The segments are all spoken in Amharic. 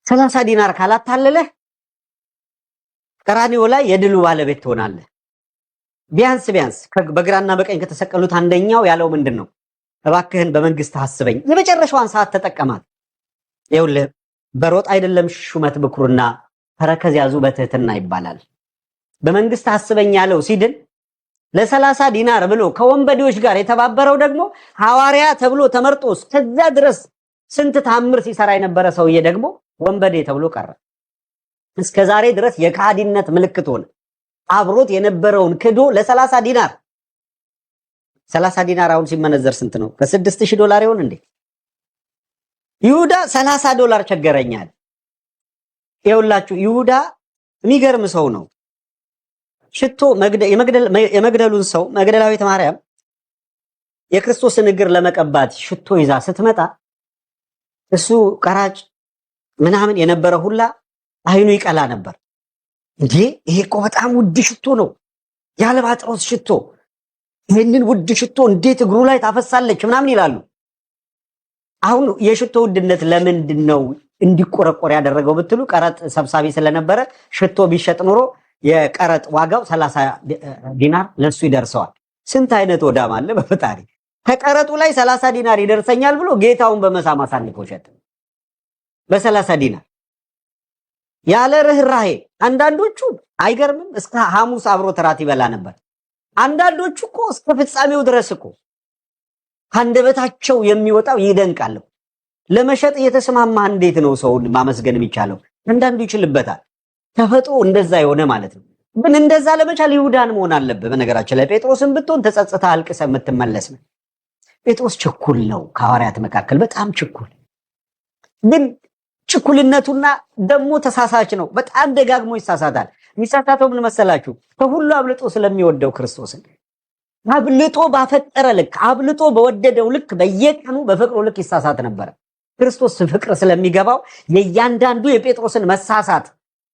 30 ዲናር ካላታለለ ቀራኒዮ ላይ የድሉ ባለቤት ትሆናለህ። ቢያንስ በግራና በቀኝ ከተሰቀሉት አንደኛው ያለው ምንድነው? እባክህን በመንግስት አስበኝ። የመጨረሻዋን ሰዓት ተጠቀማት። ይኸውልህ በሮጥ አይደለም ሹመት ብኩርና ተረከዝ ያዙ በትህትና ይባላል። በመንግስት አስበኝ ያለው ሲድን ለ30 ዲናር ብሎ ከወንበዴዎች ጋር የተባበረው ደግሞ ሐዋርያ ተብሎ ተመርጦ እስከዛ ድረስ ስንት ታምር ሲሰራ የነበረ ሰውዬ ደግሞ ወንበዴ ተብሎ ቀረ። እስከዛሬ ድረስ የካዲነት ምልክት ሆነ። አብሮት የነበረውን ክዶ ለ30 ዲናር 30 ዲናር አሁን ሲመነዘር ስንት ነው? ከ$6000 ይሆን እንዴ? ይሁዳ $30 ቸገረኛል። ይኸውላችሁ ይሁዳ የሚገርም ሰው ነው። ሽቶ የመግደሉን ሰው መግደላዊት ማርያም የክርስቶስን እግር ለመቀባት ሽቶ ይዛ ስትመጣ እሱ ቀራጭ ምናምን የነበረ ሁላ አይኑ ይቀላ ነበር። እንዴ ይሄ እኮ በጣም ውድ ሽቶ ነው፣ የአልባጥሮስ ሽቶ፣ ይህንን ውድ ሽቶ እንዴት እግሩ ላይ ታፈሳለች ምናምን ይላሉ። አሁን የሽቶ ውድነት ለምንድን ነው እንዲቆረቆር ያደረገው ብትሉ ቀረጥ ሰብሳቢ ስለነበረ ሽቶ ቢሸጥ ኖሮ የቀረጥ ዋጋው 30 ዲናር ለሱ ይደርሰዋል። ስንት አይነት ወዳም አለ በፈጣሪ። ከቀረጡ ላይ 30 ዲናር ይደርሰኛል ብሎ ጌታውን በመሳም አሳልፎ ሸጠ በ30 ዲናር ያለ ርህራሄ። አንዳንዶቹ አይገርምም እስከ ሐሙስ አብሮ ተራት ይበላ ነበር። አንዳንዶቹ እኮ እስከ ፍጻሜው ድረስ እኮ አንደበታቸው የሚወጣው ይደንቃል። ለመሸጥ እየተስማማ እንዴት ነው ሰውን ማመስገን የሚቻለው? አንዳንዱ ይችልበታል። ተፈጥሮ እንደዛ የሆነ ማለት ነው። ግን እንደዛ ለመቻል ይሁዳን መሆን አለበት። በነገራችን ላይ ጴጥሮስን ብትሆን ተጸጽታ አልቅሰ የምትመለስ ነው። ጴጥሮስ ችኩል ነው፣ ከሐዋርያት መካከል በጣም ችኩል። ግን ችኩልነቱና ደግሞ ተሳሳች ነው። በጣም ደጋግሞ ይሳሳታል። የሚሳሳተው ምን መሰላችሁ? ከሁሉ አብልጦ ስለሚወደው ክርስቶስን አብልጦ ባፈጠረ ልክ አብልጦ በወደደው ልክ በየቀኑ በፍቅሩ ልክ ይሳሳት ነበር። ክርስቶስ ፍቅር ስለሚገባው የእያንዳንዱ የጴጥሮስን መሳሳት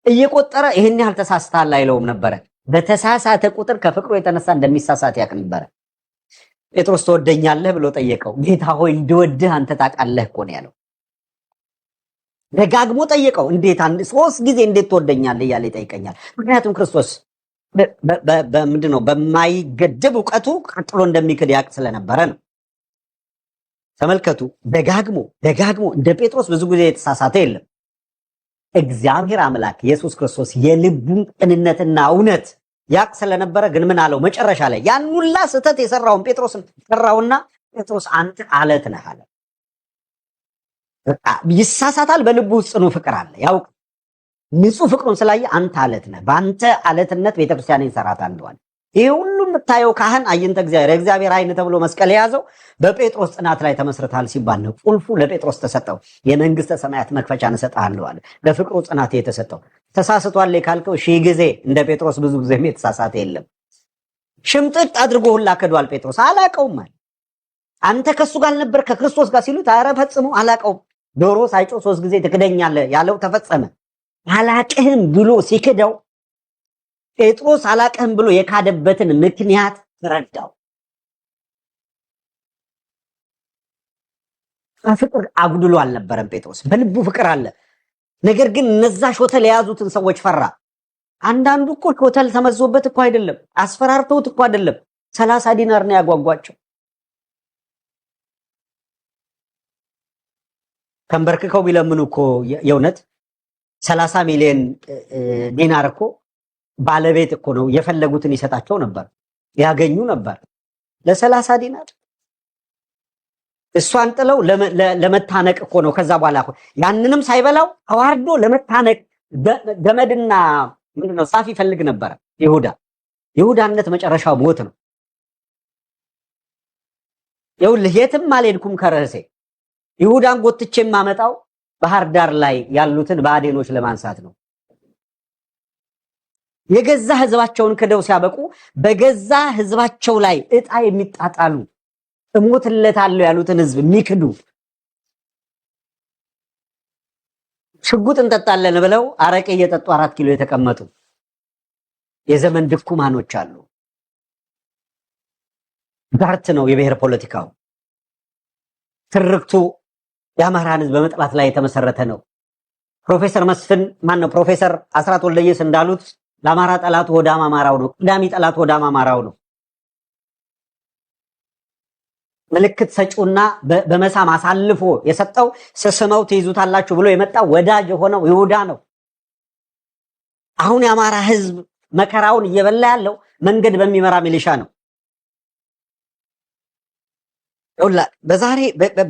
እየቆጠረ ይሄን ያህል ተሳስተሃል አይለውም ነበር። በተሳሳተ ቁጥር ከፍቅሩ የተነሳ እንደሚሳሳት ያውቅ ነበር። ጴጥሮስ ትወደኛለህ ብሎ ጠየቀው። ጌታ ሆይ እንድወድህ አንተ ታውቃለህ እኮ ነው ያለው። ደጋግሞ ጠየቀው። እንዴት 3 ጊዜ እንዴት ትወደኛለህ እያለ ይጠይቀኛል። ምክንያቱም ክርስቶስ በምንድነው በማይገደብ ዕውቀቱ ቀጥሎ እንደሚክድ ያውቅ ስለነበረ ነው። ተመልከቱ፣ ደጋግሞ እንደ ጴጥሮስ ብዙ ጊዜ የተሳሳተ የለም። እግዚአብሔር አምላክ ኢየሱስ ክርስቶስ የልቡን ቅንነትና እውነት ያውቅ ስለነበረ ግን ምን አለው መጨረሻ ላይ? ያን ሁላ ስህተት የሰራውን ጴጥሮስን ጠራውና ጴጥሮስ አንተ አለት ነህ አለ። ይሳሳታል፣ በልቡ ውስጥ ጽኑ ፍቅር አለ። ያውቅ ንጹህ ፍቅሩን ስላየ አንተ አለት ነህ፣ በአንተ አለትነት ቤተክርስቲያንን እንሰራታለሁ አለ። ይሄ ሁሉ የምታየው ካህን አይንተ እግዚአብሔር አይን ተብሎ መስቀል የያዘው በጴጥሮስ ጽናት ላይ ተመስርታል ሲባል ነው። ቁልፉ ለጴጥሮስ ተሰጠው። የመንግስተ ሰማያት መክፈቻን እሰጥሃለሁ አለ። ለፍቅሩ ጽናት የተሰጠው። ተሳስቷል ካልከው 1000 ጊዜ እንደ ጴጥሮስ ብዙ ጊዜ የተሳሳተ የለም። ሽምጥጥ አድርጎ ሁላ ከዷል ጴጥሮስ። አላቀውም አለ። አንተ ከሱ ጋር ነበር ከክርስቶስ ጋር ሲሉት ኧረ ፈጽሞ አላቀውም። ዶሮ ሳይጮህ 3 ጊዜ ትክደኛለህ ያለው ተፈጸመ። አላቅህም ብሎ ሲክደው ጴጥሮስ አላቅህም ብሎ የካደበትን ምክንያት ተረዳው። ፍቅር አጉድሎ አልነበረም ጴጥሮስ፣ በልቡ ፍቅር አለ። ነገር ግን እነዛ ሾተል የያዙትን ሰዎች ፈራ። አንዳንዱ እኮ ሾተል ተመዞበት እኮ አይደለም፣ አስፈራርተውት እኮ አይደለም፣ 30 ዲናር ነው ያጓጓቸው። ተንበርክከው ቢለምኑ እኮ የእውነት 30 ሚሊዮን ዲናር እኮ ባለቤት እኮ ነው፣ የፈለጉትን ይሰጣቸው ነበር፣ ያገኙ ነበር። ለ30 ዲናር እሷን ጥለው ለመታነቅ እኮ ነው። ከዛ በኋላ ያንንም ሳይበላው አዋርዶ ለመታነቅ ገመድና ምንድነው ጻፍ ይፈልግ ነበር ይሁዳ። ይሁዳነት መጨረሻው ሞት ነው። ይኸውልህ የትም አልሄድኩም ከርዕሴ። ይሁዳን ጎትቼ የማመጣው ባህር ዳር ላይ ያሉትን ባዴኖች ለማንሳት ነው። የገዛ ህዝባቸውን ክደው ሲያበቁ በገዛ ህዝባቸው ላይ እጣ የሚጣጣሉ እሞትለታለሁ ያሉትን ህዝብ የሚክዱ ሽጉጥ እንጠጣለን ብለው አረቄ እየጠጡ 4 ኪሎ የተቀመጡ የዘመን ድኩማኖች አሉ። ዳርት ነው የብሔር ፖለቲካው። ትርክቱ የአማራን ህዝብ በመጥላት ላይ የተመሰረተ ነው። ፕሮፌሰር መስፍን ማነው ፕሮፌሰር አስራት ወልደየስ እንዳሉት ለአማራ ጠላቱ ወዳም አማራው ነው፣ ቀዳሚ ጠላቱ ወዳም አማራው ነው። ምልክት ሰጪውና በመሳም አሳልፎ የሰጠው ስስመው ትይዙታላችሁ ብሎ የመጣ ወዳጅ የሆነው ይሁዳ ነው። አሁን የአማራ ህዝብ መከራውን እየበላ ያለው መንገድ በሚመራ ሚሊሻ ነው።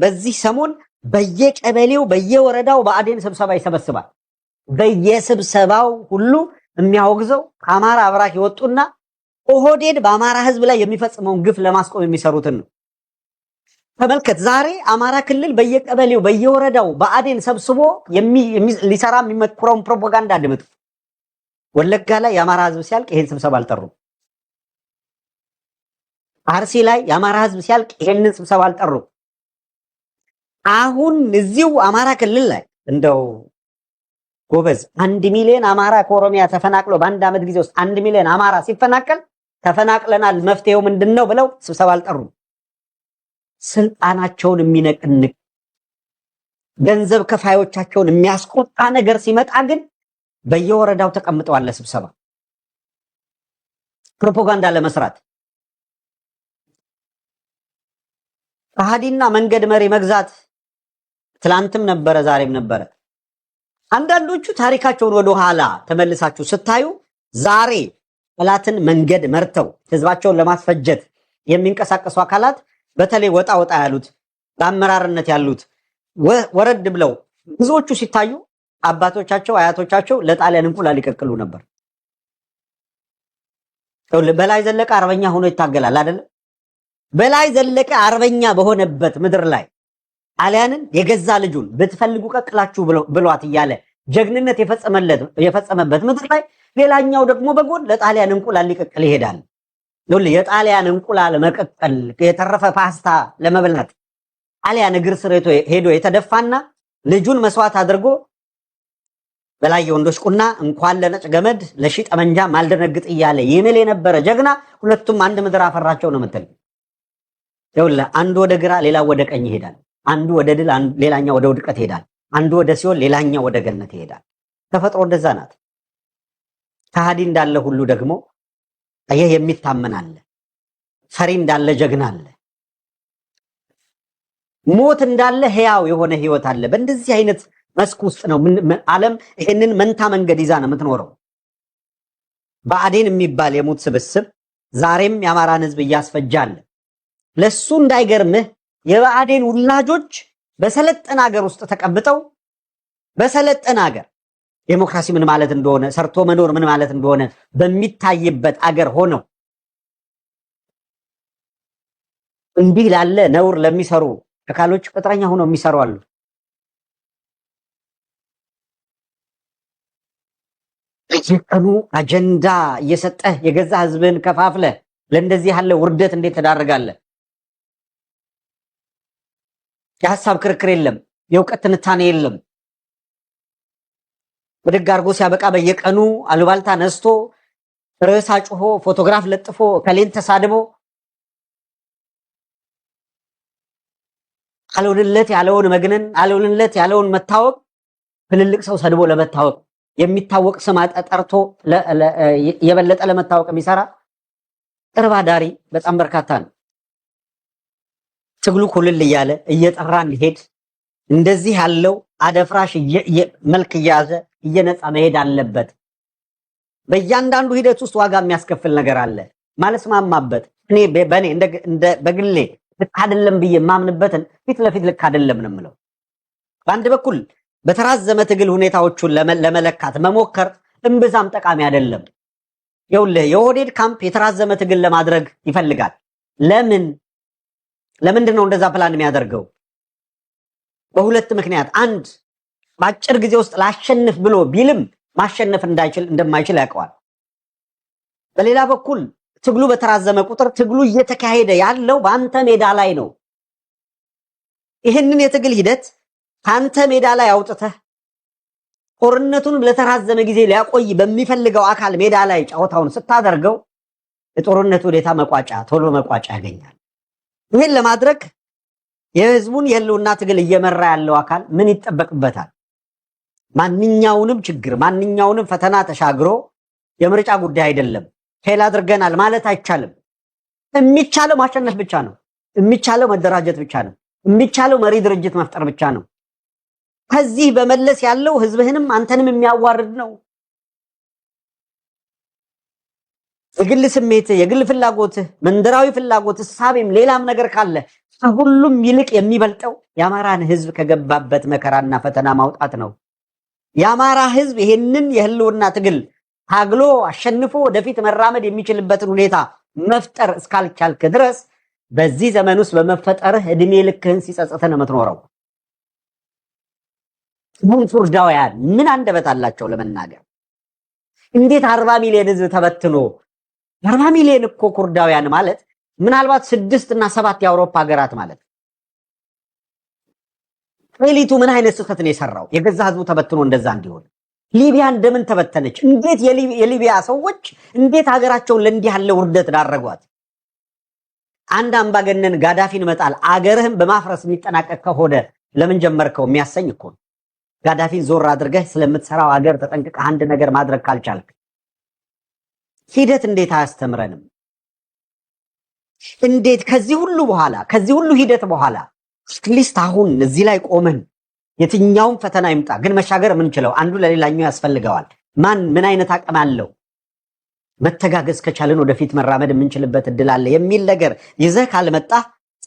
በዚህ ሰሞን በየቀበሌው በየወረዳው ብአዴን ስብሰባ ይሰበስባል። በየስብሰባው ሁሉ የሚያወግዘው ከአማራ አብራክ የወጡና ኦህዴድ በአማራ ህዝብ ላይ የሚፈጽመውን ግፍ ለማስቆም የሚሰሩትን ነው። ተመልከት፣ ዛሬ አማራ ክልል በየቀበሌው በየወረዳው ብአዴን ሰብስቦ ሊሰራ የሚመክረውን ፕሮፓጋንዳ አድምጡ። ወለጋ ላይ የአማራ ህዝብ ሲያልቅ ይሄን ስብሰባ አልጠሩም። አርሲ ላይ የአማራ ህዝብ ሲያልቅ ይሄንን ስብሰባ አልጠሩም። አሁን እዚሁ አማራ ክልል ላይ እንደው ጎበዝ 1 ሚሊዮን አማራ ከኦሮሚያ ተፈናቅሎ በአንድ ዓመት ጊዜ ውስጥ 1 ሚሊዮን አማራ ሲፈናቀል ተፈናቅለናል መፍትሄው ምንድነው ብለው ስብሰባ አልጠሩም። ስልጣናቸውን የሚነቅንቅ ገንዘብ ከፋዮቻቸውን የሚያስቆጣ ነገር ሲመጣ ግን በየወረዳው ተቀምጠዋል ለስብሰባ ፕሮፓጋንዳ ለመስራት። ከሃዲና መንገድ መሪ መግዛት ትላንትም ነበረ ዛሬም ነበረ። አንዳንዶቹ ታሪካቸውን ወደ ኋላ ተመልሳችሁ ስታዩ ዛሬ ጠላትን መንገድ መርተው ህዝባቸውን ለማስፈጀት የሚንቀሳቀሱ አካላት በተለይ ወጣ ያሉት በአመራርነት ያሉት ወረድ ብለው ብዙዎቹ ሲታዩ አባቶቻቸው አያቶቻቸው ለጣሊያን እንቁላል ይቀቅሉ ነበር። በላይ ዘለቀ አርበኛ ሆኖ ይታገላል አይደል? በላይ ዘለቀ አርበኛ በሆነበት ምድር ላይ ጣሊያንን የገዛ ልጁን ብትፈልጉ ቀቅላችሁ ብሏት እያለ ጀግንነት የፈጸመበት ምድር ላይ ሌላኛው ደግሞ በጎን ለጣሊያን እንቁላል ሊቀቅል ይሄዳል። የጣሊያን እንቁላል መቀቀል የተረፈ ፓስታ ለመብላት ጣሊያን እግር ስር ሄዶ የተደፋና ልጁን መስዋዕት አድርጎ በላይ የወንዶች ቁና እንኳን ለነጭ ገመድ ለሺ ጠመንጃ ማልደነግጥ እያለ ይምል የነበረ ጀግና ሁለቱም አንድ ምድር አፈራቸው ነው የምትል። አንዱ ወደ ግራ ሌላው ወደ ቀኝ ይሄዳል። አንዱ ወደ ድል ሌላኛው ወደ ውድቀት ይሄዳል። አንዱ ወደ ሲኦል ሌላኛው ወደ ገነት ይሄዳል። ተፈጥሮ እንደዛ ናት። ከሃዲ እንዳለ ሁሉ ደግሞ ይሄ የሚታመን አለ። ፈሪ እንዳለ ጀግና አለ። ሞት እንዳለ ህያው የሆነ ህይወት አለ። በእንደዚህ አይነት መስክ ውስጥ ነው ዓለም ይሄንን መንታ መንገድ ይዛ ነው የምትኖረው። ብአዴን የሚባል የሙት ስብስብ ዛሬም የአማራን ህዝብ እያስፈጃለ። ለሱ እንዳይገርምህ የብአዴን ውላጆች በሰለጠነ ሀገር ውስጥ ተቀምጠው በሰለጠነ ሀገር ዴሞክራሲ ምን ማለት እንደሆነ ሰርቶ መኖር ምን ማለት እንደሆነ በሚታይበት አገር ሆነው እንዲህ ላለ ነውር ለሚሰሩ አካሎች ቅጥረኛ ሆነው የሚሰሩ አሉ። በየቀኑ አጀንዳ እየሰጠህ የገዛ ህዝብን ከፋፍለ ለእንደዚህ ያለ ውርደት እንዴት ተዳረጋለህ? የሐሳብ ክርክር የለም፣ የእውቀት ትንታኔ የለም። ብድግ አድርጎ ሲያበቃ በየቀኑ አሉባልታ ነስቶ ርዕስ አጭሆ ፎቶግራፍ ለጥፎ ከሌን ተሳድቦ አልሆንለት ያለውን መግነን አልሆንለት ያለውን መታወቅ ትልልቅ ሰው ሰድቦ ለመታወቅ የሚታወቅ ስም ጠርቶ የበለጠ ለመታወቅ የሚሰራ ቅርብ አዳሪ በጣም በርካታ ነው። ትግሉ ኩልል እያለ እየጠራ እንዲሄድ እንደዚህ ያለው አደፍራሽ መልክ እያዘ እየነጻ መሄድ አለበት። በእያንዳንዱ ሂደት ውስጥ ዋጋ የሚያስከፍል ነገር አለ ማለት ማማበት እኔ በኔ እንደ በግሌ ልክ አይደለም ብዬ ማምንበትን ፊት ለፊት ልክ አይደለም ነው የምለው። በአንድ በኩል በተራዘመ ትግል ሁኔታዎቹን ለመለካት መሞከር እምብዛም ጠቃሚ አይደለም። ይኸውልህ የኦህዴድ ካምፕ የተራዘመ ትግል ለማድረግ ይፈልጋል። ለምንድን ነው እንደዛ ፕላን የሚያደርገው? በሁለት ምክንያት። አንድ በአጭር ጊዜ ውስጥ ላሸንፍ ብሎ ቢልም ማሸነፍ እንደማይችል ያውቀዋል። በሌላ በኩል ትግሉ በተራዘመ ቁጥር ትግሉ እየተካሄደ ያለው በአንተ ሜዳ ላይ ነው። ይህንን የትግል ሂደት ካንተ ሜዳ ላይ አውጥተህ ጦርነቱን ለተራዘመ ጊዜ ሊያቆይ በሚፈልገው አካል ሜዳ ላይ ጫወታውን ስታደርገው የጦርነቱ ሁኔታ ቶሎ መቋጫ ያገኛል። ይህን ለማድረግ የህዝቡን የህልውና ትግል እየመራ ያለው አካል ምን ይጠበቅበታል? ማንኛውንም ችግር ማንኛውንም ፈተና ተሻግሮ የምርጫ ጉዳይ አይደለም ፌል አድርገናል ማለት አይቻልም። የሚቻለው ማሸነፍ ብቻ ነው። የሚቻለው መደራጀት ብቻ ነው። የሚቻለው መሪ ድርጅት መፍጠር ብቻ ነው። ከዚህ በመለስ ያለው ህዝብህንም አንተንም የሚያዋርድ ነው። የግል ስሜት፣ የግል ፍላጎት፣ መንደራዊ ፍላጎት፣ እሳቤም ሌላም ነገር ካለ ከሁሉም ይልቅ የሚበልጠው የአማራን ህዝብ ከገባበት መከራና ፈተና ማውጣት ነው። የአማራ ህዝብ ይሄንን የህልውና ትግል ታግሎ አሸንፎ ወደፊት መራመድ የሚችልበትን ሁኔታ መፍጠር እስካልቻልክ ድረስ በዚህ ዘመን ውስጥ በመፈጠርህ እድሜ ልክህን ሲጸጽተህ ነው የምትኖረው። ቡንፉርዳውያን ምን አንደበት አላቸው ለመናገር? እንዴት 40 ሚሊዮን ህዝብ ተበትኖ 40 ሚሊዮን እኮ ኩርዳውያን ማለት ምናልባት 6 እና 7 የአውሮፓ ሀገራት ማለት ሌሊቱ ምን አይነት ስህተት ነው የሰራው? የገዛ ህዝቡ ተበትኖ እንደዛ እንዲሆን። ሊቢያ እንደምን ተበተነች? እንዴት የሊቢያ ሰዎች እንዴት ሀገራቸውን ለእንዲህ ያለ ውርደት ዳረጓት? አንድ አምባገነን ጋዳፊን መጣል አገርህን በማፍረስ የሚጠናቀቅ ከሆነ ለምን ጀመርከው የሚያሰኝ እኮ ነው። ጋዳፊን ዞር አድርገህ ስለምትሰራው ሀገር ተጠንቅቀህ አንድ ነገር ማድረግ ካልቻልክ ሂደት እንዴት አያስተምረንም? እንዴት ከዚህ ሁሉ በኋላ ከዚህ ሁሉ ሂደት በኋላ አትሊስት አሁን እዚህ ላይ ቆመን የትኛውም ፈተና ይምጣ ግን መሻገር የምንችለው አንዱ ለሌላኛው ያስፈልገዋል። ማን ምን አይነት አቅም አለው? መተጋገዝ ከቻልን ወደፊት መራመድ የምንችልበት እድል አለ የሚል ነገር ይዘህ ካልመጣ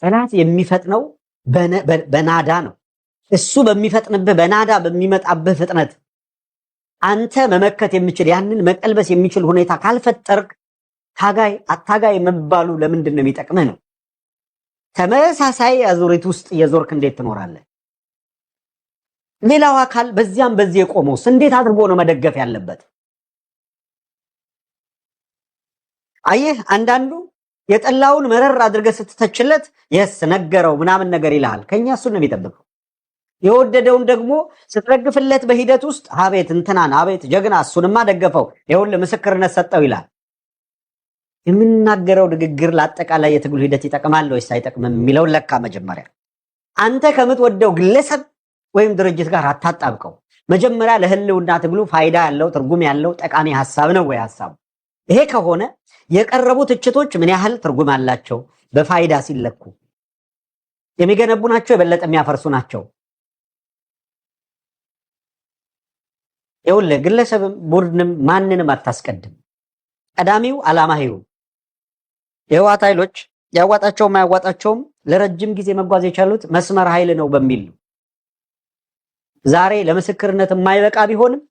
ጠላት የሚፈጥነው በናዳ ነው። እሱ በሚፈጥንብህ በናዳ በሚመጣብህ ፍጥነት አንተ መመከት የሚችል ያንን መቀልበስ የሚችል ሁኔታ ካልፈጠርክ አታጋይ መባሉ ለምንድን ነው የሚጠቅምህ ነው። ተመሳሳይ አዙሪት ውስጥ የዞርክ እንዴት ትኖራለህ? ሌላው አካል በዚያም በዚህ የቆመውስ እንዴት አድርጎ ነው መደገፍ ያለበት? አየህ አንዳንዱ የጠላውን መረር አድርገህ ስትተችለት የስ ነገረው ምናምን ነገር ይልሃል። ከኛ እሱን ነው የሚጠብቀው። የወደደውን ደግሞ ስትረግፍለት በሂደት ውስጥ አቤት እንትናን አቤት ጀግና እሱንማ ደገፈው ይኸውልህ ምስክርነት ሰጠው ይላል። የምናገረው ንግግር ለአጠቃላይ የትግሉ ሂደት ይጠቅማል ወይስ አይጠቅምም የሚለውን ለካ መጀመሪያ አንተ ከምትወደው ግለሰብ ወይም ድርጅት ጋር አታጣብቀው። መጀመሪያ ለህልውና ትግሉ ፋይዳ ያለው ትርጉም ያለው ጠቃሚ ሐሳብ ነው ወይ ሐሳቡ? ይሄ ከሆነ የቀረቡ ትችቶች ምን ያህል ትርጉም አላቸው? በፋይዳ ሲለኩ የሚገነቡ ናቸው? የበለጠ የሚያፈርሱ ናቸው? ይኸውልህ ግለሰብም ቡድንም ማንንም አታስቀድም። ቀዳሚው ዓላማህ ይሁን። የህወሓት ኃይሎች ያዋጣቸውም ማያዋጣቸውም ለረጅም ጊዜ መጓዝ የቻሉት መስመር ኃይል ነው በሚል ነው። ዛሬ ለምስክርነት የማይበቃ ቢሆንም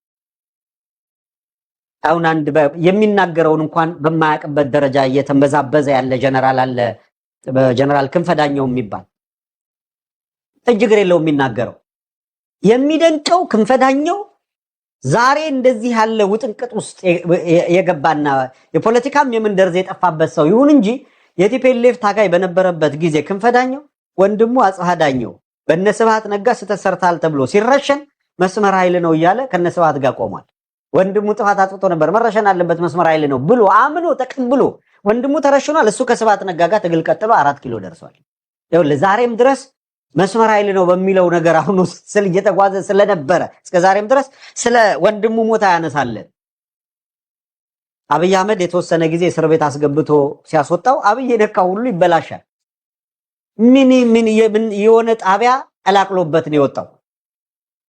አሁን አንድ የሚናገረውን እንኳን በማያውቅበት ደረጃ እየተንበዛበዘ ያለ ጀነራል አለ። በጀነራል ክንፈዳኛው የሚባል እጅግር የለው የሚናገረው የሚደንቀው ክንፈዳኛው ዛሬ እንደዚህ ያለ ውጥንቅጥ ውስጥ የገባና የፖለቲካም የምንደርዝ የጠፋበት ሰው ይሁን እንጂ የቲፒኤልኤፍ ታጋይ በነበረበት ጊዜ ክንፈዳኛው ወንድሙ አጽሃዳኛው በነስብሃት ነጋ ስተሰርታል ተብሎ ሲረሸን መስመር ኃይል ነው እያለ ከነስብሃት ጋር ቆሟል። ወንድሙ ጥፋት አጥፍቶ ነበር መረሸን አለበት መስመር ኃይል ነው ብሎ አምኖ ተቀብሎ ወንድሙ ተረሽኗል። እሱ ከስብሃት ነጋ ጋር ትግል ቀጥሎ 4 ኪሎ ደርሷል። ይኸውልህ ዛሬም ድረስ መስመር ኃይል ነው በሚለው ነገር አሁን ስለ እየተጓዘ ስለነበረ እስከ ዛሬም ድረስ ስለ ወንድሙ ሞት ያነሳለን። አብይ አህመድ የተወሰነ ጊዜ እስር ቤት አስገብቶ ሲያስወጣው አብይ የነካው ሁሉ ይበላሻል። ምን የሆነ ጣቢያ ቀላቅሎበት ነው የወጣው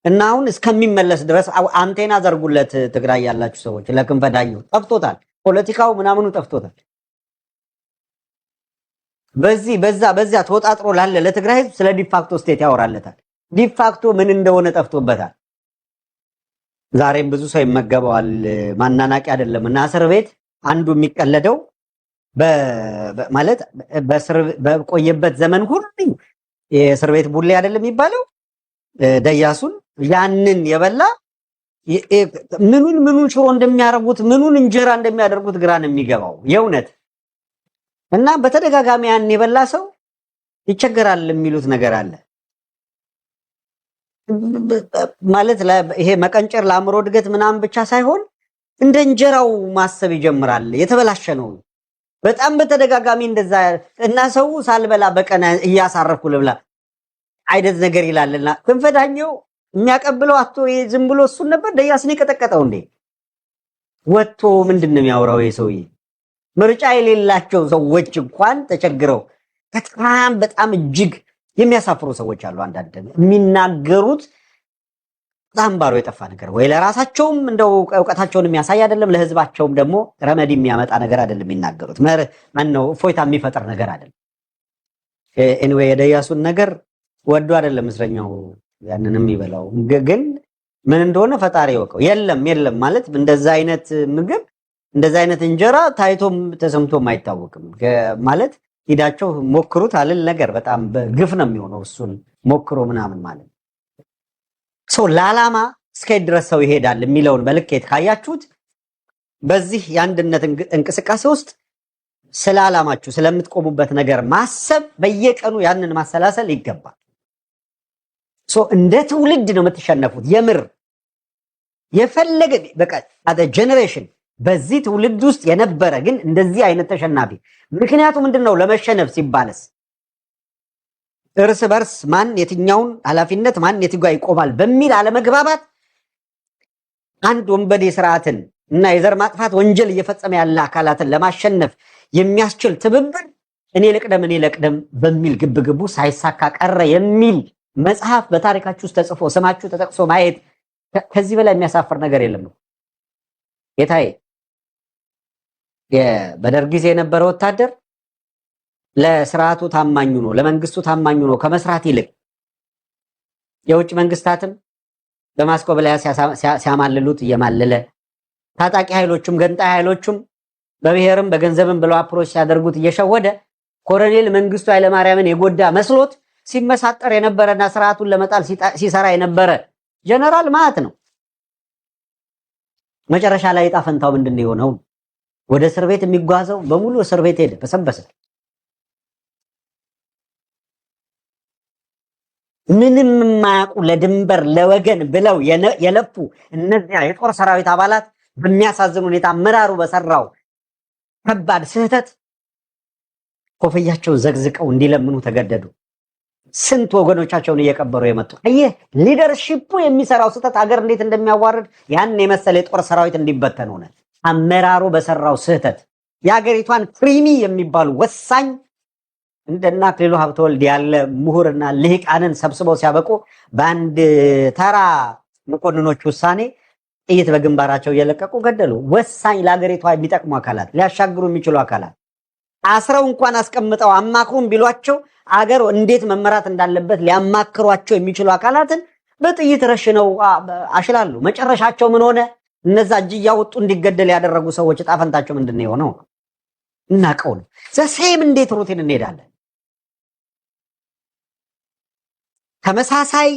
እና አሁን እስከሚመለስ ድረስ አንቴና ዘርጉለት። ትግራይ ያላችሁ ሰዎች ለክንፈዳኛው ጠፍቶታል፣ ፖለቲካው ምናምኑ ጠፍቶታል። በዚያ ተወጣጥሮ ላለ ለትግራይ ህዝብ ስለ ዲፋክቶ ስቴት ያወራለታል። ዲፋክቶ ምን እንደሆነ ጠፍቶበታል። ዛሬም ብዙ ሰው ይመገበዋል። ማናናቂ አይደለም እና እስር ቤት አንዱ የሚቀለደው ማለት በቆየበት ዘመን ሁሉ የእስር ቤት ቡሌ አይደለም የሚባለው ደያሱን ያንን የበላ ምኑን ሽሮ እንደሚያረጉት ምኑን እንጀራ እንደሚያደርጉት ግራ ነው የሚገባው የእውነት እና በተደጋጋሚ ያን የበላ ሰው ይቸገራል የሚሉት ነገር አለ። ማለት ይሄ መቀንጨር ለአእምሮ እድገት ምናምን ብቻ ሳይሆን እንደ እንጀራው ማሰብ ይጀምራል። የተበላሸ ነው በጣም በተደጋጋሚ እንደዛ እና ሰው ሳልበላ በቀን እያሳረፍኩ ልብላ አይነት ነገር ይላልና ክንፈዳኛው የሚያቀብለው አቶ ዝም ብሎ እሱን ነበር ደያስን የቀጠቀጠው እንዴ? ወጥቶ ምንድነው የሚያወራው የሰውዬ? ምርጫ የሌላቸው ሰዎች እንኳን ተቸግረው በጣም እጅግ የሚያሳፍሩ ሰዎች አሉ። አንዳንድ የሚናገሩት በጣም ባሮ የጠፋ ነገር ወይ ለራሳቸውም እንደው ዕውቀታቸውን የሚያሳይ አይደለም፣ ለህዝባቸውም ደግሞ ረመድ የሚያመጣ ነገር አይደለም የሚናገሩት። ማነው እፎይታ የሚፈጥር ነገር አይደለም። ኤኒዌይ የደያሱን ነገር ወዶ አይደለም እስረኛው ያንንም ይበላው፣ ግን ምን እንደሆነ ፈጣሪ ይወቀው። የለም ማለት እንደዛ አይነት ምግብ እንደዛ አይነት እንጀራ ታይቶም ተሰምቶም አይታወቅም ማለት ሂዳቸው ሞክሩት አልል ነገር በጣም ግፍ ነው የሚሆነው። እሱን ሞክሮ ምናምን ማለት ሰው ለዓላማ እስከ ድረስ ሰው ይሄዳል የሚለውን በልኬት ካያችሁት በዚህ የአንድነት እንቅስቃሴ ውስጥ ስለ ዓላማችሁ ስለምትቆሙበት ነገር ማሰብ በየቀኑ ያንን ማሰላሰል ይገባል። እንደ ትውልድ ነው የምትሸነፉት። የምር የፈለገ በቃ አደ ጀነሬሽን በዚህ ትውልድ ውስጥ የነበረ ግን እንደዚህ አይነት ተሸናፊ ምክንያቱ ምንድነው? ለመሸነፍ ሲባልስ እርስ በርስ ማን የትኛውን ኃላፊነት ማን የትጋ ይቆማል በሚል አለመግባባት አንድ ወንበዴ ስርዓትን እና የዘር ማጥፋት ወንጀል እየፈጸመ ያለ አካላትን ለማሸነፍ የሚያስችል ትብብር እኔ ለቅደም በሚል ግብግቡ ሳይሳካ ቀረ የሚል መጽሐፍ በታሪካችሁ ውስጥ ተጽፎ ስማችሁ ተጠቅሶ ማየት ከዚህ በላይ የሚያሳፍር ነገር የለም ነው። የታየ በደርግ ጊዜ የነበረ ወታደር ለስርዓቱ ታማኙ ነው፣ ለመንግስቱ ታማኙ ነው ከመስራት ይልቅ የውጭ መንግስታትም በማስቆበለያ ሲያማልሉት እየማለለ ታጣቂ ኃይሎቹም ገንጣይ ኃይሎቹም በብሔርም በገንዘብም ብለው አፕሮች ሲያደርጉት እየሸወደ ኮሎኔል መንግስቱ ኃይለማርያምን የጎዳ መስሎት ሲመሳጠር የነበረና ስርዓቱን ለመጣል ሲሰራ የነበረ ጀነራል ማለት ነው። መጨረሻ ላይ ዕጣ ፈንታው ምንድነው የሆነው? ወደ እስር ቤት የሚጓዘው በሙሉ እስር ቤት ሄደ፣ በሰበሰ። ምንም የማያውቁ ለድንበር ለወገን ብለው የለፉ እነዚያ የጦር ሰራዊት አባላት በሚያሳዝን ሁኔታ አመራሩ በሰራው ከባድ ስህተት ኮፍያቸውን ዘግዝቀው እንዲለምኑ ተገደዱ። ስንት ወገኖቻቸውን እየቀበሩ የመጡ አየህ፣ ሊደርሺፑ የሚሰራው ስህተት ሀገር እንዴት እንደሚያዋርድ ያን የመሰለ የጦር ሰራዊት እንዲበተን ሆነ። አመራሩ በሰራው ስህተት የሀገሪቷን ፕሪሚ የሚባሉ ወሳኝ እንደና አክሊሉ ሀብተወልድ ያለ ምሁርና ልሂቃንን ሰብስበው ሲያበቁ በአንድ ተራ መኮንኖች ውሳኔ ጥይት በግንባራቸው እየለቀቁ ገደሉ። ወሳኝ ለሀገሪቷ የሚጠቅሙ አካላት፣ ሊያሻግሩ የሚችሉ አካላት አስረው እንኳን አስቀምጠው አማክሩም ቢሏቸው አገር እንዴት መመራት እንዳለበት ሊያማክሯቸው የሚችሉ አካላትን በጥይት ረሽነው አሽላሉ። መጨረሻቸው ምን ሆነ? እነዛ እጅ እያወጡ እንዲገደል ያደረጉ ሰዎች ዕጣ ፈንታቸው ምንድነው የሆነው? እናቀው ነው። ዘሴም እንዴት ሩቲን እንሄዳለን? ተመሳሳይ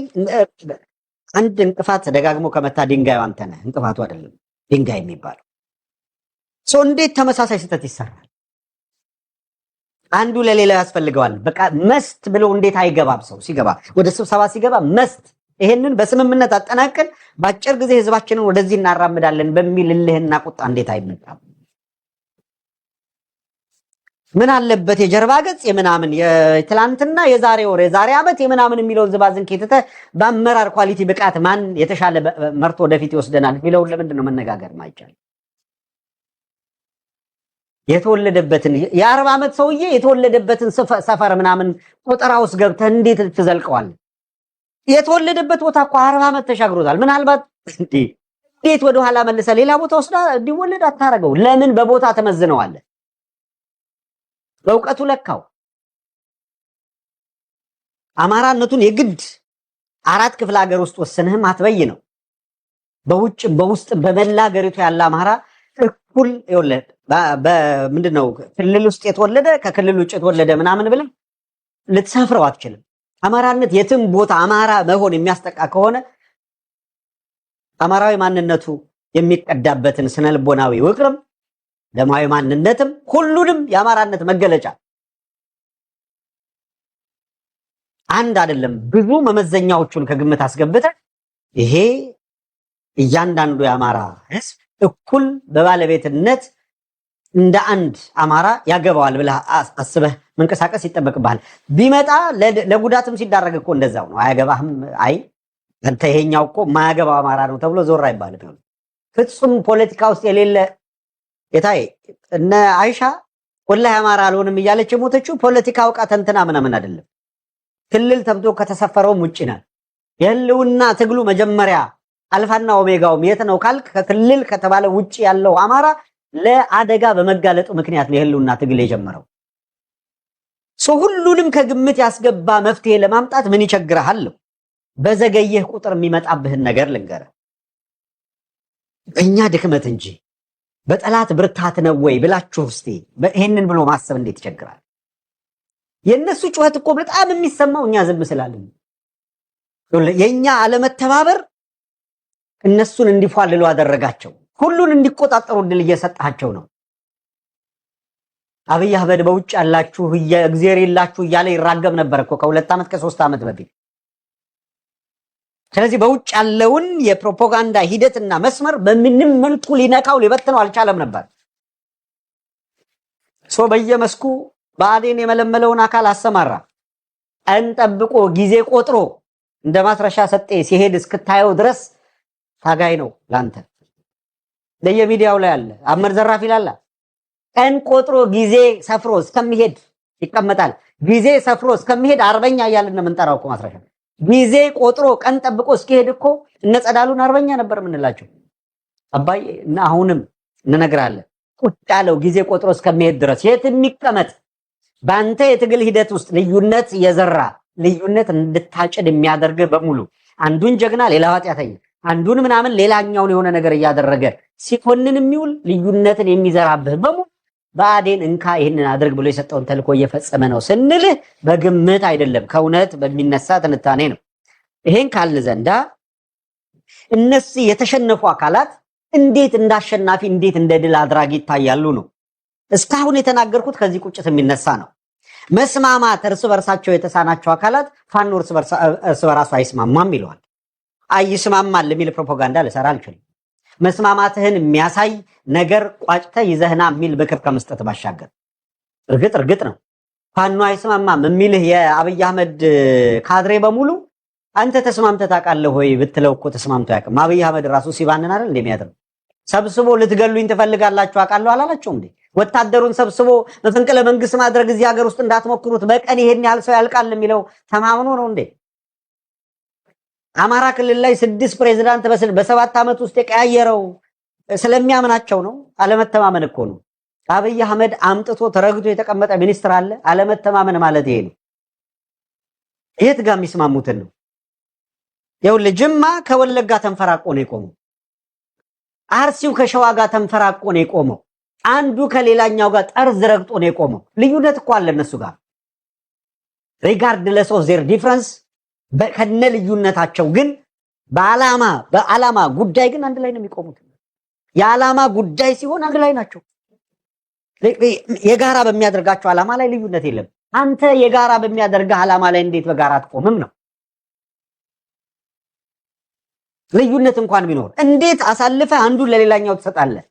አንድ እንቅፋት ደጋግሞ ከመታ ድንጋዩ አንተ ነህ፣ እንቅፋቱ አይደለም ድንጋይ የሚባለው ሰው። እንዴት ተመሳሳይ ስህተት ይሰራል? አንዱ ለሌላው ያስፈልገዋል። በቃ መስት ብሎ እንዴት አይገባም? ሰው ሲገባ ወደ ስብሰባ ሲገባ መስት ይሄንን በስምምነት አጠናቀን በአጭር ጊዜ ህዝባችንን ወደዚህ እናራምዳለን በሚል እልህና ቁጣ እንዴት አይመጣም? ምን አለበት የጀርባ ገጽ የምናምን የትላንትና የዛሬ ወር የዛሬ ዓመት የምናምን የሚለውን ዝባዝን ከተተ በአመራር ኳሊቲ ብቃት ማን የተሻለ መርቶ ወደፊት ይወስደናል የሚለውን ለምንድን ነው መነጋገር ማይቻል? የተወለደበትን የ40 ዓመት ሰውዬ የተወለደበትን ሰፈር ምናምን ቆጠራ ውስጥ ገብተህ እንዴት ትዘልቀዋል? የተወለደበት ቦታ እኮ 40 ዓመት ተሻግሮታል። ምናልባት እንዴት ወደ ኋላ መልሰህ ሌላ ቦታ ወስዳ እንዲወለድ አታረገው? ለምን በቦታ ተመዝነዋለህ? በእውቀቱ ለካው። አማራነቱን የግድ 4 ክፍለ ሀገር ውስጥ ወስነህም አትበይ ነው። በውጭ በውስጥ በመላ ሀገሪቱ ያለ አማራ እኩል ይወለድ። በምንድነው ክልል ውስጥ የተወለደ ከክልል ውጭ የተወለደ ምናምን ብለህ ልትሰፍረው አትችልም። አማራነት የትም ቦታ አማራ መሆን የሚያስጠቃ ከሆነ አማራዊ ማንነቱ የሚቀዳበትን ስነልቦናዊ ውቅርም ደማዊ ማንነትም ሁሉንም የአማራነት መገለጫ አንድ አይደለም ብዙ መመዘኛዎቹን ከግምት አስገብተህ ይሄ እያንዳንዱ የአማራ ህዝብ እኩል በባለቤትነት እንደ አንድ አማራ ያገባዋል ብለህ አስበህ መንቀሳቀስ ይጠበቅብሃል። ቢመጣ ለጉዳትም ሲዳረግ እኮ እንደዛው ነው። አያገባህም አይ አንተ ይሄኛው እኮ ማያገባው አማራ ነው ተብሎ ዞር አይባልም። ፍጹም ፖለቲካ ውስጥ የሌለ የታይ እነ አይሻ ወላሂ አማራ አልሆንም እያለች የሞተችው ፖለቲካ አውቃ ተንትና ምናምን አይደለም። ክልል ተብቶ ከተሰፈረውም ውጪ ናት። የህልውና ትግሉ መጀመሪያ አልፋና ኦሜጋውም የት ነው ካልክ ከክልል ከተባለ ውጪ ያለው አማራ ለአደጋ በመጋለጡ ምክንያት ነው የህልውና ትግል የጀመረው። ሁሉንም ከግምት ያስገባ መፍትሄ ለማምጣት ምን ይቸግራል? በዘገየህ ቁጥር የሚመጣብህን ነገር ልንገርህ። እኛ ድክመት እንጂ በጠላት ብርታት ነው ወይ ብላችሁ እስቲ ይሄንን ብሎ ማሰብ እንዴት ይቸግራል? የነሱ ጩኸት እኮ በጣም የሚሰማው እኛ ዝም ስላልን፣ የኛ አለመተባበር እነሱን እንዲፏልሉ አደረጋቸው። ሁሉን እንዲቆጣጠሩ ድል እየሰጣቸው ነው። አብይ አህመድ በውጭ ያላችሁ እግዚአብሔር ይላችሁ እያለ ይራገም ነበር እኮ ከ2 ዓመት ከ3 ዓመት በፊት። ስለዚህ በውጭ ያለውን የፕሮፓጋንዳ ሂደትና መስመር በምንም መልኩ ሊነካው ሊበትነው አልቻለም ነበር። በየመስኩ ብአዴን የመለመለውን አካል አሰማራ። ቀን ጠብቆ ጊዜ ቆጥሮ እንደ ማስረሻ ሰጤ ሲሄድ እስክታየው ድረስ ታጋይ ነው ላንተ። ለየሚዲያው ላይ አለ አመር ዘራፍ ይላል። ቀን ቆጥሮ ጊዜ ሰፍሮ እስከሚሄድ ይቀመጣል። ጊዜ ሰፍሮ እስከሚሄድ አርበኛ እያልን ነው የምንጠራው እኮ ማስረሻ። ጊዜ ቆጥሮ ቀን ጠብቆ እስኪሄድ እኮ እነ ጸዳሉን አርበኛ ነበር የምንላቸው። አባይ እና አሁንም እንነግራለን። ቁጭ ያለው ጊዜ ቆጥሮ እስከሚሄድ ድረስ የት የሚቀመጥ በአንተ የትግል ሂደት ውስጥ ልዩነት የዘራ ልዩነት እንድታጭድ የሚያደርግ በሙሉ አንዱን ጀግና ሌላው ኃጢአተኛ፣ አንዱን ምናምን ሌላኛውን የሆነ ነገር እያደረገ ሲኮንን የሚውል ልዩነትን የሚዘራብህ በሙሉ ብአዴን እንካ ይህንን አድርግ ብሎ የሰጠውን ተልእኮ እየፈጸመ ነው ስንልህ በግምት አይደለም፣ ከእውነት በሚነሳ ትንታኔ ነው። ይሄን ካልን ዘንዳ እነዚህ የተሸነፉ አካላት እንዴት እንዳሸናፊ እንዴት እንደ ድል አድራጊ ይታያሉ ነው። እስካሁን የተናገርኩት ከዚህ ቁጭት የሚነሳ ነው። መስማማት እርስ በርሳቸው የተሳናቸው አካላት ፋኖ እርስ በራሱ አይስማማም ይለዋል። አይስማማል የሚል ፕሮፓጋንዳ ልሰራ አልችልም። መስማማትህን የሚያሳይ ነገር ቋጭተ ይዘህና የሚል ምክር ከመስጠት ባሻገር እርግጥ ነው ፋኖ አይስማማም የሚልህ የአብይ አህመድ ካድሬ በሙሉ አንተ ተስማምተህ ታውቃለህ ወይ ብትለው እኮ ተስማምቶ ያውቅም። አብይ አህመድ ራሱ ሲባንን አይደል እንደሚያደርግ ሰብስቦ ልትገሉኝ ትፈልጋላችሁ አውቃለሁ አላላቸው እንዴ? ወታደሩን ሰብስቦ መፈንቅለ መንግስት ማድረግ እዚህ ሀገር ውስጥ እንዳትሞክሩት በቀን ይሄን ያህል ሰው ያልቃል የሚለው ተማምኖ ነው እንዴ? አማራ ክልል ላይ 6 ፕሬዝዳንት በ7 ዓመት ውስጥ የቀያየረው ስለሚያምናቸው ነው። አለመተማመን እኮ ነው። አብይ አህመድ አምጥቶ ተረግቶ የተቀመጠ ሚኒስትር አለ። አለመተማመን ማለት ይሄ ነው። የት ጋር የሚስማሙትን ነው? ይኸውልህ ጅማ ከወለጋ ተንፈራቆ ነው የቆመው። አርሲው ከሸዋ ጋር ተንፈራቆ ነው የቆመው። አንዱ ከሌላኛው ጋር ጠርዝ ረግጦ ነው የቆመው። ልዩነት እኮ አለ እነሱ ጋር ሪጋርድለስ ኦፍ ዜር ዲፍረንስ ከነ ልዩነታቸው ግን በዓላማ ጉዳይ ግን አንድ ላይ ነው የሚቆሙት። የዓላማ ጉዳይ ሲሆን አንድ ላይ ናቸው። የጋራ በሚያደርጋቸው ዓላማ ላይ ልዩነት የለም። አንተ የጋራ በሚያደርግህ ዓላማ ላይ እንዴት በጋራ አትቆምም ነው? ልዩነት እንኳን ቢኖር እንዴት አሳልፈህ አንዱን ለሌላኛው ትሰጣለህ?